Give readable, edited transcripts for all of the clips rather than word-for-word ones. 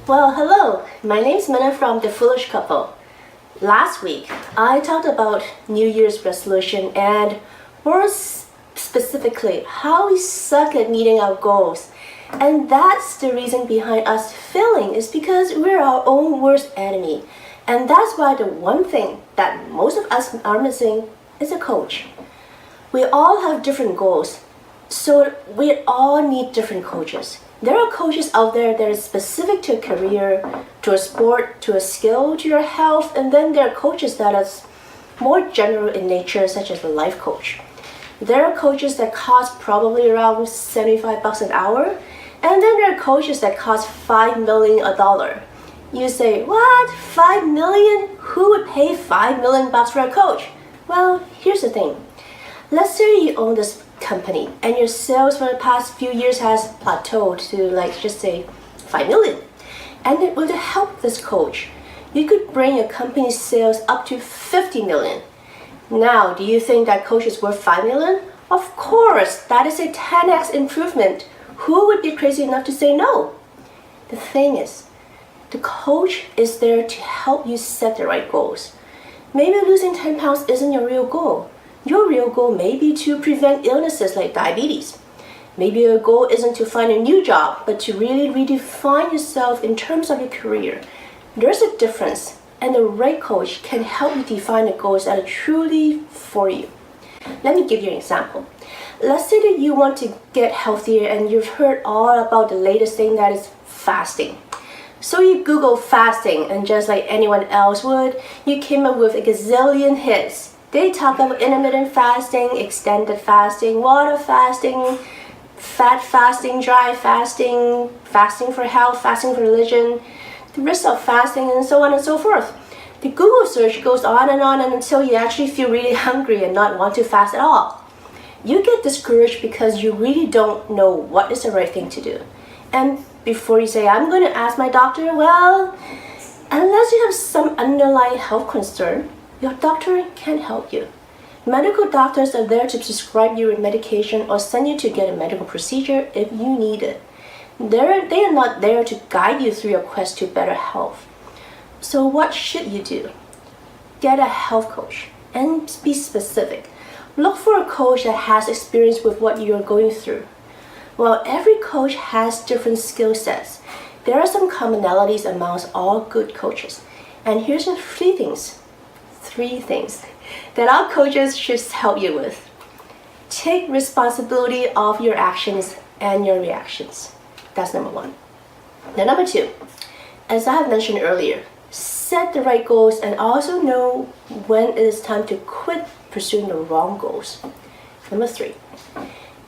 Well, hello. My name's Minna from The Foolish Couple. Last week, I talked about New Year's resolution and more specifically, how we suck at meeting our goals. And that's the reason behind us failing is because we're our own worst enemy. And that's why the one thing that most of us are missing is a coach. We all have different goals, so we all need different coaches. There are coaches out there that are specific to a career, to a sport, to a skill, to your health, and then there are coaches that are more general in nature, such as a life coach. There are coaches that cost probably around $75 an hour, and then there are coaches that cost $5 million a dollar. You say, what? $5 million? Who would pay $5 million for a coach? Well, here's the thing. Let's say you own this company and your sales for the past few years has plateaued to just say 5 million. And it would help this coach. You could bring your company's sales up to 50 million. Now, do you think that coach is worth 5 million? Of course, that is a 10x improvement. Who would be crazy enough to say no? The thing is, the coach is there to help you set the right goals. Maybe losing 10 pounds isn't your real goal. Your real goal may be to prevent illnesses like diabetes. Maybe your goal isn't to find a new job, but to really redefine yourself in terms of your career. There's a difference, and the right coach can help you define the goals that are truly for you. Let me give you an example. Let's say that you want to get healthier and you've heard all about the latest thing that is fasting. So you Google fasting, and just like anyone else would, you came up with a gazillion hits. They talk about intermittent fasting, extended fasting, water fasting, fat fasting, dry fasting, fasting for health, fasting for religion, the risks of fasting, and so on and so forth. The Google search goes on and until you actually feel really hungry and not want to fast at all. You get discouraged because you really don't know what is the right thing to do. And before you say, I'm going to ask my doctor, well, unless you have some underlying health concern, your doctor can't help you. Medical doctors are there to prescribe you a medication or send you to get a medical procedure if you need it. They are not there to guide you through your quest to better health. So what should you do? Get a health coach and be specific. Look for a coach that has experience with what you're going through. While every coach has different skill sets, there are some commonalities amongst all good coaches. And here's the three things that our coaches should help you with. Take responsibility of your actions and your reactions. That's number one. Now, number two, as I have mentioned earlier, set the right goals and also know when it is time to quit pursuing the wrong goals. Number three,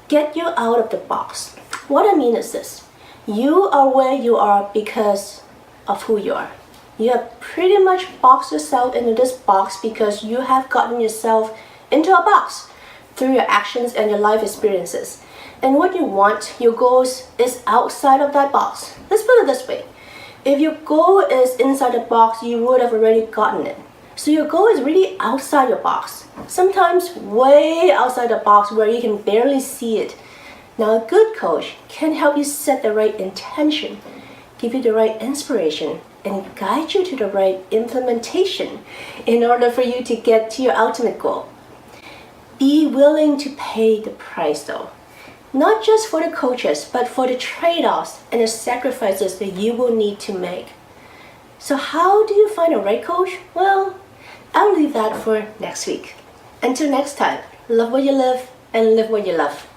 get you out of the box. What I mean is this. You are where you are because of who you are. You have pretty much boxed yourself into this box because you have gotten yourself into a box through your actions and your life experiences. And what you want, your goals, is outside of that box. Let's put it this way. If your goal is inside the box, you would have already gotten it. So your goal is really outside your box. Sometimes way outside the box where you can barely see it. Now a good coach can help you set the right intention, give you the right inspiration, and guide you to the right implementation in order for you to get to your ultimate goal. Be willing to pay the price though. Not just for the coaches, but for the trade-offs and the sacrifices that you will need to make. So how do you find a right coach? Well, I'll leave that for next week. Until next time, love what you live and live what you love.